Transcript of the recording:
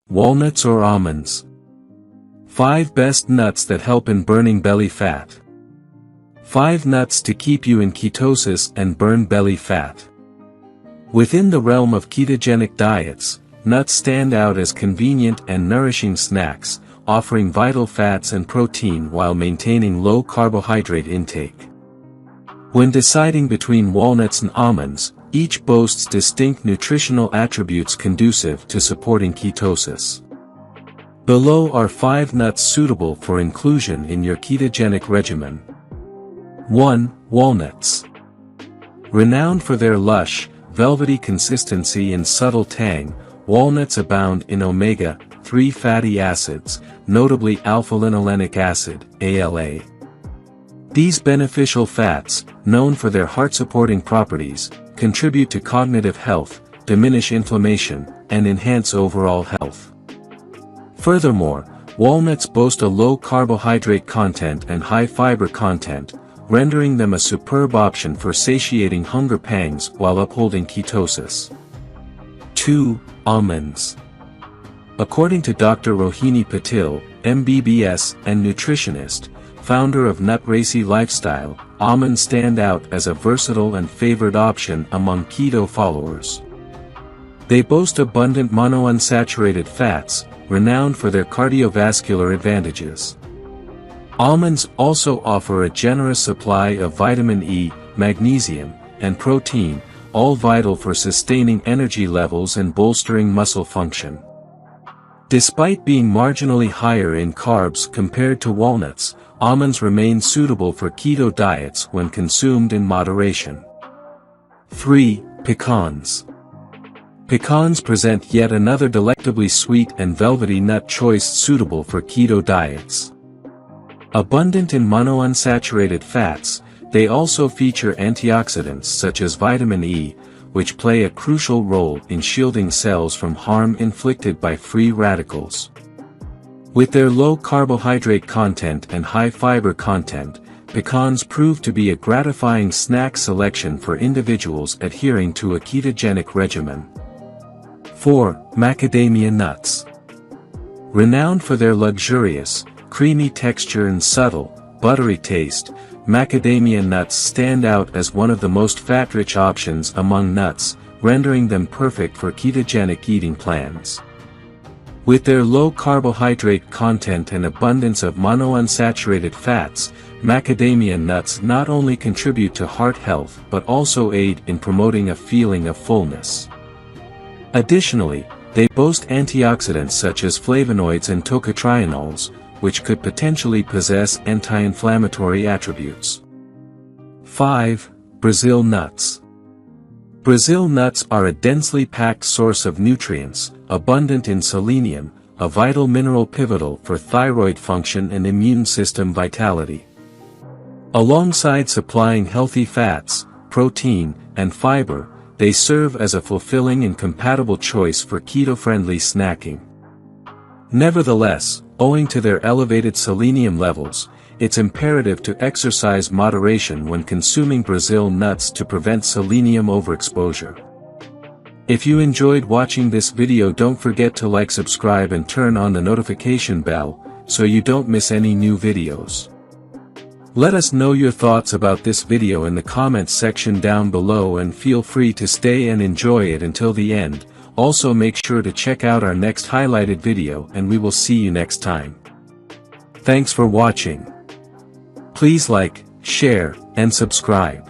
Walnuts or almonds? 5 best nuts that help in burning belly fat. 5 nuts to keep you in ketosis and burn belly fat. Within the realm of ketogenic diets, nuts stand out as convenient and nourishing snacks, offering vital fats and protein while maintaining low carbohydrate intake. When deciding between walnuts and almonds, each boasts distinct nutritional attributes conducive to supporting ketosis. Below are 5 nuts suitable for inclusion in your ketogenic regimen. 1. Walnuts. Renowned for their lush, velvety consistency and subtle tang, walnuts abound in omega-3 fatty acids, notably alpha-linolenic acid, ALA. These beneficial fats, known for their heart-supporting properties, contribute to cognitive health, diminish inflammation, and enhance overall health. Furthermore, walnuts boast a low carbohydrate content and high fiber content, rendering them a superb option for satiating hunger pangs while upholding ketosis. 2. Almonds. According to Dr. Rohini Patil, MBBS and nutritionist, founder of Nut Racy Lifestyle, almonds stand out as a versatile and favored option among keto followers. They boast abundant monounsaturated fats, renowned for their cardiovascular advantages. Almonds also offer a generous supply of vitamin E, magnesium, and protein, all vital for sustaining energy levels and bolstering muscle function. Despite being marginally higher in carbs compared to walnuts, almonds remain suitable for keto diets when consumed in moderation. 3. Pecans. Pecans present yet another delectably sweet and velvety nut choice suitable for keto diets. Abundant in monounsaturated fats, they also feature antioxidants such as vitamin E, which play a crucial role in shielding cells from harm inflicted by free radicals. With their low carbohydrate content and high fiber content, pecans prove to be a gratifying snack selection for individuals adhering to a ketogenic regimen. 4. Macadamia nuts. Renowned for their luxurious, creamy texture and subtle, buttery taste, macadamia nuts stand out as one of the most fat-rich options among nuts, rendering them perfect for ketogenic eating plans. With their low carbohydrate content and abundance of monounsaturated fats, macadamia nuts not only contribute to heart health but also aid in promoting a feeling of fullness. Additionally, they boast antioxidants such as flavonoids and tocotrienols, which could potentially possess anti-inflammatory attributes. 5. Brazil nuts. Brazil nuts are a densely packed source of nutrients, abundant in selenium, a vital mineral pivotal for thyroid function and immune system vitality. Alongside supplying healthy fats, protein, and fiber, they serve as a fulfilling and compatible choice for keto-friendly snacking. Nevertheless, owing to their elevated selenium levels, it's imperative to exercise moderation when consuming Brazil nuts to prevent selenium overexposure. If you enjoyed watching this video, don't forget to like, subscribe and turn on the notification bell, so you don't miss any new videos. Let us know your thoughts about this video in the comments section down below and feel free to stay and enjoy it until the end. Also make sure to check out our next highlighted video and we will see you next time. Thanks for watching. Please like, share, and subscribe.